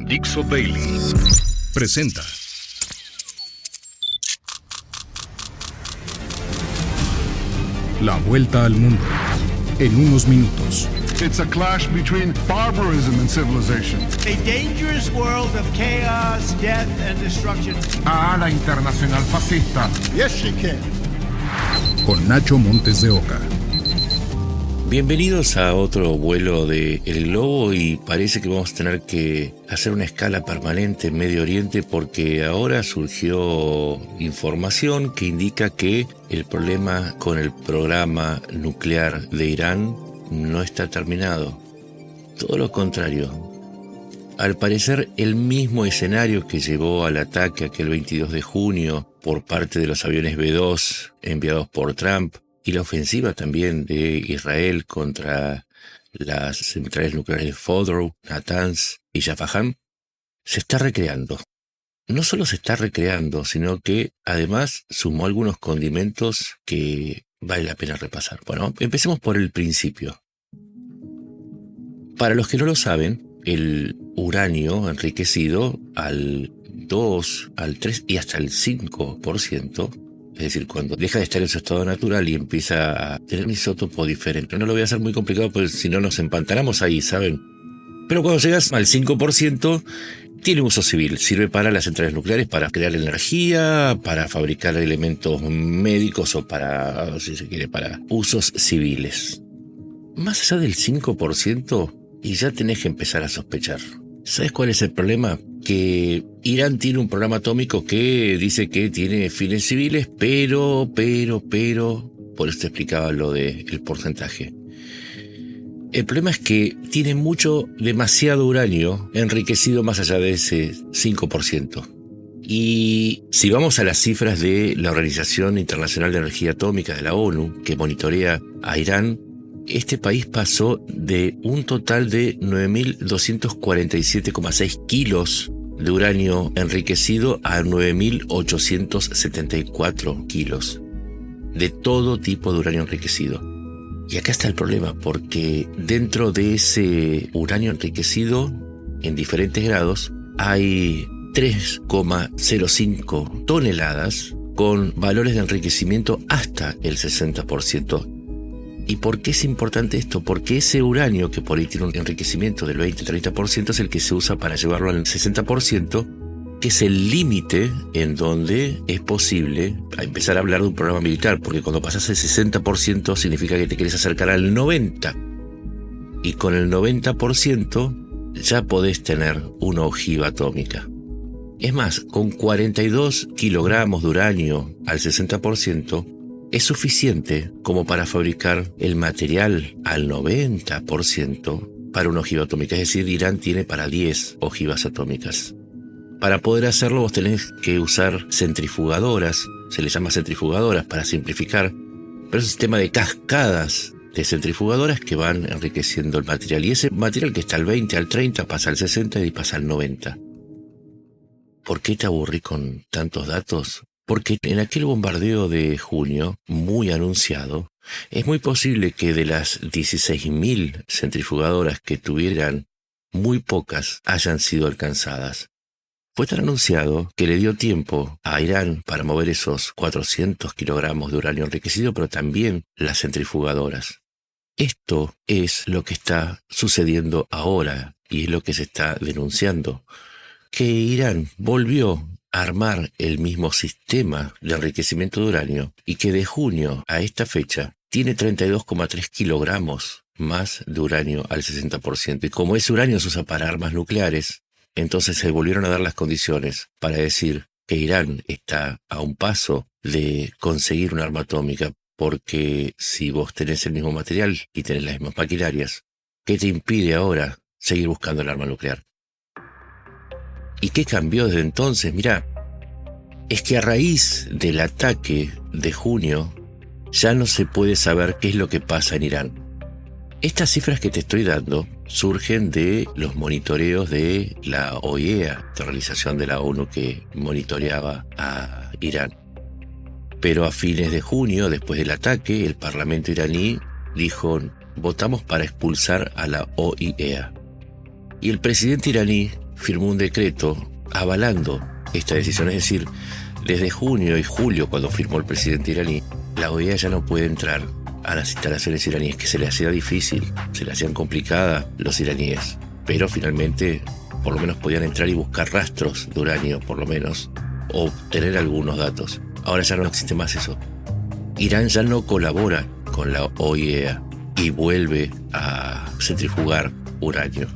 Dixo Bailey presenta La Vuelta al Mundo en unos minutos. It's a clash between barbarism and civilization. A dangerous world of chaos, death and destruction. La internacional fascista. Yes, she can. Con Nacho Montes de Oca. Bienvenidos a otro vuelo de El Globo, y parece que vamos a tener que hacer una escala permanente en Medio Oriente porque ahora surgió información que indica que el problema con el programa nuclear de Irán no está terminado. Todo lo contrario. Al parecer, el mismo escenario que llevó al ataque aquel 22 de junio por parte de los aviones B-2 enviados por Trump, y la ofensiva también de Israel contra las centrales nucleares de Fordow, Natanz y Jafaham, se está recreando. No solo se está recreando, sino que además sumó algunos condimentos que vale la pena repasar. Bueno, empecemos por el principio. Para los que no lo saben, el uranio enriquecido al 2, al 3 y hasta el 5%, es decir, cuando deja de estar en su estado natural y empieza a tener un isótopo diferente. No lo voy a hacer muy complicado porque si no nos empantanamos ahí, ¿saben? Pero cuando llegas al 5%, tiene uso civil. Sirve para las centrales nucleares, para crear energía, para fabricar elementos médicos o para, si se quiere, para usos civiles. Más allá del 5%, y ya tenés que empezar a sospechar. ¿Sabes cuál es el problema? Que Irán tiene un programa atómico que dice que tiene fines civiles, pero, por eso te explicaba lo del porcentaje. El problema es que tiene demasiado uranio enriquecido más allá de ese 5%. Y si vamos a las cifras de la Organización Internacional de Energía Atómica de la ONU, que monitorea a Irán, este país pasó de un total de 9.247,6 kilos de uranio enriquecido a 9.874 kilos de todo tipo de uranio enriquecido. Y acá está el problema, porque dentro de ese uranio enriquecido, en diferentes grados, hay 3,05 toneladas con valores de enriquecimiento hasta el 60%. ¿Y por qué es importante esto? Porque ese uranio, que por ahí tiene un enriquecimiento del 20-30%, es el que se usa para llevarlo al 60%, que es el límite en donde es posible empezar a hablar de un programa militar, porque cuando pasas el 60% significa que te querés acercar al 90%. Y con el 90% ya podés tener una ojiva atómica. Es más, con 42 kilogramos de uranio al 60%, es suficiente como para fabricar el material al 90% para una ojiva atómica. Es decir, Irán tiene para 10 ojivas atómicas. Para poder hacerlo vos tenés que usar centrifugadoras, se les llama centrifugadoras para simplificar, pero es un sistema de cascadas de centrifugadoras que van enriqueciendo el material. Y ese material que está al 20, al 30, pasa al 60 y pasa al 90. ¿Por qué te aburrí con tantos datos? Porque en aquel bombardeo de junio, muy anunciado, es muy posible que de las 16.000 centrifugadoras que tuvieran, muy pocas hayan sido alcanzadas. Fue tan anunciado que le dio tiempo a Irán para mover esos 400 kilogramos de uranio enriquecido, pero también las centrifugadoras. Esto es lo que está sucediendo ahora y es lo que se está denunciando. Que Irán volvió armar el mismo sistema de enriquecimiento de uranio y que de junio a esta fecha tiene 32,3 kilogramos más de uranio al 60%. Y como ese uranio se usa para armas nucleares, entonces se volvieron a dar las condiciones para decir que Irán está a un paso de conseguir un arma atómica, porque si vos tenés el mismo material y tenés las mismas maquinarias, ¿qué te impide ahora seguir buscando el arma nuclear? ¿Y qué cambió desde entonces? Mirá, es que a raíz del ataque de junio ya no se puede saber qué es lo que pasa en Irán. Estas cifras que te estoy dando surgen de los monitoreos de la OIEA, la organización de la ONU que monitoreaba a Irán. Pero a fines de junio, después del ataque, el parlamento iraní dijo: votamos para expulsar a la OIEA. Y el presidente iraní firmó un decreto avalando esta decisión. Es decir, desde junio y julio, cuando firmó el presidente iraní, la OEA ya no puede entrar a las instalaciones iraníes, que se le hacía difícil, se le hacían complicadas los iraníes. Pero finalmente, por lo menos podían entrar y buscar rastros de uranio, por lo menos, o tener algunos datos. Ahora ya no existe más eso. Irán ya no colabora con la OEA y vuelve a centrifugar uranio.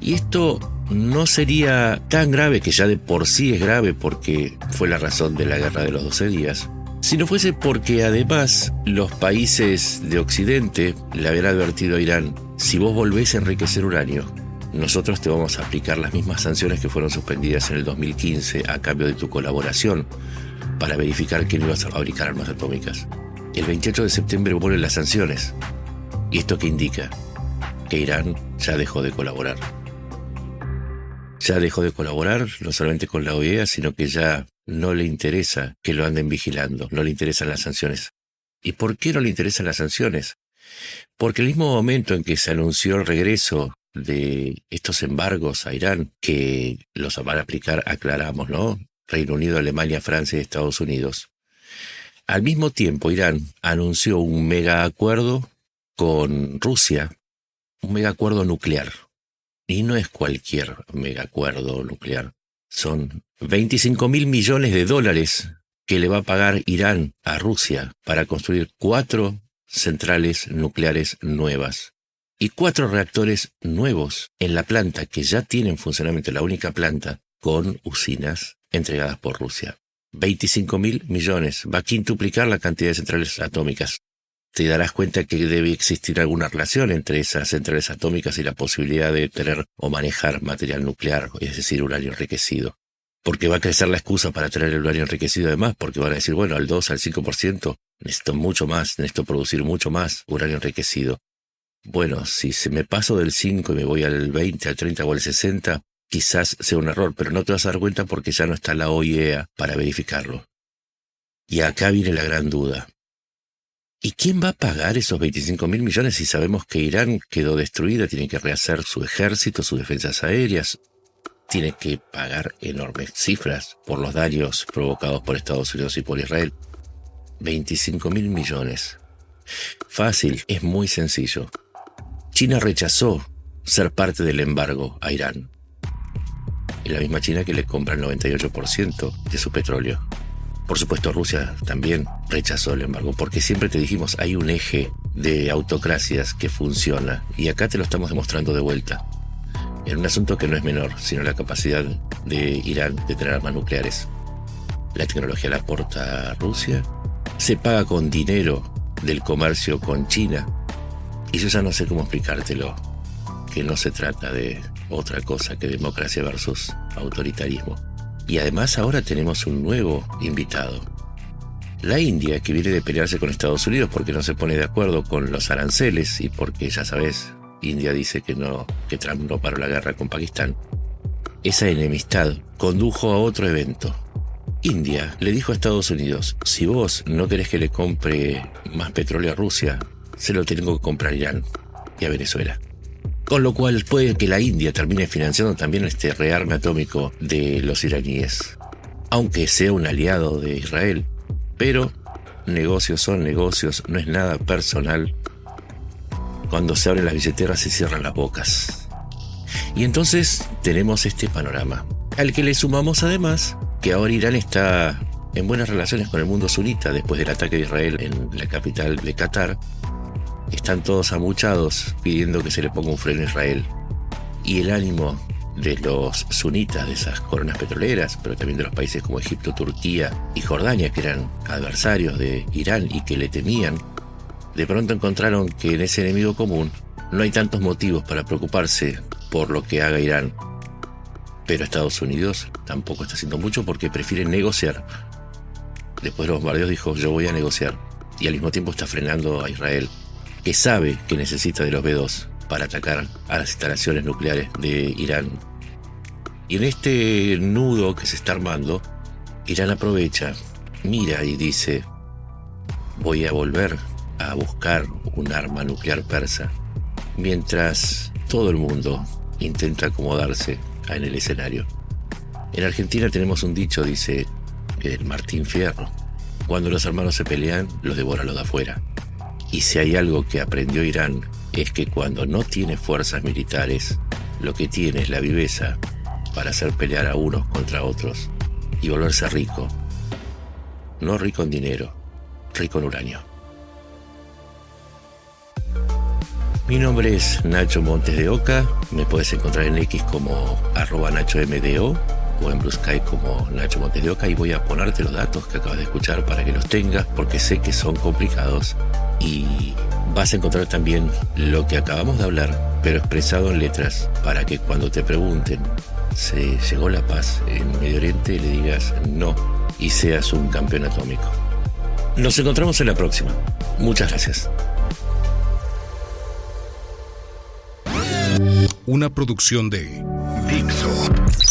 Y esto no sería tan grave, que ya de por sí es grave porque fue la razón de la guerra de los 12 días, si no fuese porque además los países de Occidente le habían advertido a Irán: si vos volvés a enriquecer uranio, nosotros te vamos a aplicar las mismas sanciones que fueron suspendidas en el 2015 a cambio de tu colaboración para verificar que no ibas a fabricar armas atómicas. El 28 de septiembre vuelven las sanciones. ¿Y esto qué indica? Que Irán ya dejó de colaborar. Ya dejó de colaborar no solamente con la OEA, sino que ya no le interesa que lo anden vigilando, no le interesan las sanciones. ¿Y por qué no le interesan las sanciones? Porque el mismo momento en que se anunció el regreso de estos embargos a Irán, que los van a aplicar, aclaramos, ¿no?, Reino Unido, Alemania, Francia y Estados Unidos. Al mismo tiempo, Irán anunció un mega acuerdo con Rusia, un mega acuerdo nuclear. Y no es cualquier mega acuerdo nuclear. Son 25.000 millones de dólares que le va a pagar Irán a Rusia para construir 4 centrales nucleares nuevas y 4 reactores nuevos en la planta que ya tiene en funcionamiento, la única planta con usinas entregadas por Rusia. 25.000 millones. Va a quintuplicar la cantidad de centrales atómicas. Te darás cuenta que debe existir alguna relación entre esas centrales atómicas y la posibilidad de tener o manejar material nuclear, es decir, uranio enriquecido. Porque va a crecer la excusa para tener el uranio enriquecido además, porque van a decir, bueno, al 2, al 5%, necesito mucho más, necesito producir mucho más uranio enriquecido. Bueno, si se me paso del 5 y me voy al 20, al 30 o al 60, quizás sea un error, pero no te vas a dar cuenta porque ya no está la OEA para verificarlo. Y acá viene la gran duda. ¿Y quién va a pagar esos 25.000 millones si sabemos que Irán quedó destruida, tiene que rehacer su ejército, sus defensas aéreas, tiene que pagar enormes cifras por los daños provocados por Estados Unidos y por Israel? 25.000 millones. Fácil, es muy sencillo. China rechazó ser parte del embargo a Irán. Es la misma China que le compra el 98% de su petróleo. Por supuesto, Rusia también rechazó el embargo, porque siempre te dijimos, hay un eje de autocracias que funciona, y acá te lo estamos demostrando de vuelta. En un asunto que no es menor, sino la capacidad de Irán de tener armas nucleares. La tecnología la aporta Rusia, se paga con dinero del comercio con China, y yo ya no sé cómo explicártelo, que no se trata de otra cosa que democracia versus autoritarismo. Y además ahora tenemos un nuevo invitado. La India, que viene de pelearse con Estados Unidos porque no se pone de acuerdo con los aranceles y porque, ya sabes, India dice que Trump no paró la guerra con Pakistán. Esa enemistad condujo a otro evento. India le dijo a Estados Unidos, si vos no querés que le compre más petróleo a Rusia, se lo tengo que comprar a Irán y a Venezuela. Con lo cual puede que la India termine financiando también este rearme atómico de los iraníes, aunque sea un aliado de Israel. Pero negocios son negocios, no es nada personal. Cuando se abren las billeteras se cierran las bocas. Y entonces tenemos este panorama, al que le sumamos además que ahora Irán está en buenas relaciones con el mundo sunita después del ataque de Israel en la capital de Qatar. Están todos amuchados pidiendo que se le ponga un freno a Israel. Y el ánimo de los sunitas, de esas coronas petroleras, pero también de los países como Egipto, Turquía y Jordania, que eran adversarios de Irán y que le temían, de pronto encontraron que en ese enemigo común no hay tantos motivos para preocuparse por lo que haga Irán. Pero Estados Unidos tampoco está haciendo mucho porque prefiere negociar. Después de los bombardeos dijo, yo voy a negociar. Y al mismo tiempo está frenando a Israel, que sabe que necesita de los B-2 para atacar a las instalaciones nucleares de Irán. Y en este nudo que se está armando, Irán aprovecha, mira y dice, voy a volver a buscar un arma nuclear persa, mientras todo el mundo intenta acomodarse en el escenario. En Argentina tenemos un dicho, dice el Martín Fierro: cuando los hermanos se pelean, los devora los de afuera. Y si hay algo que aprendió Irán, es que cuando no tiene fuerzas militares, lo que tiene es la viveza para hacer pelear a unos contra otros y volverse rico. No rico en dinero, rico en uranio. Mi nombre es Nacho Montes de Oca. Me puedes encontrar en X como @NachoMDO o en Blue Sky como Nacho Montes de Oca, y voy a ponerte los datos que acabas de escuchar para que los tengas, porque sé que son complicados, y vas a encontrar también lo que acabamos de hablar, pero expresado en letras, para que cuando te pregunten ¿se llegó la paz en Medio Oriente?, le digas no y seas un campeón atómico. Nos encontramos en la próxima. Muchas gracias. Una producción de Dixo.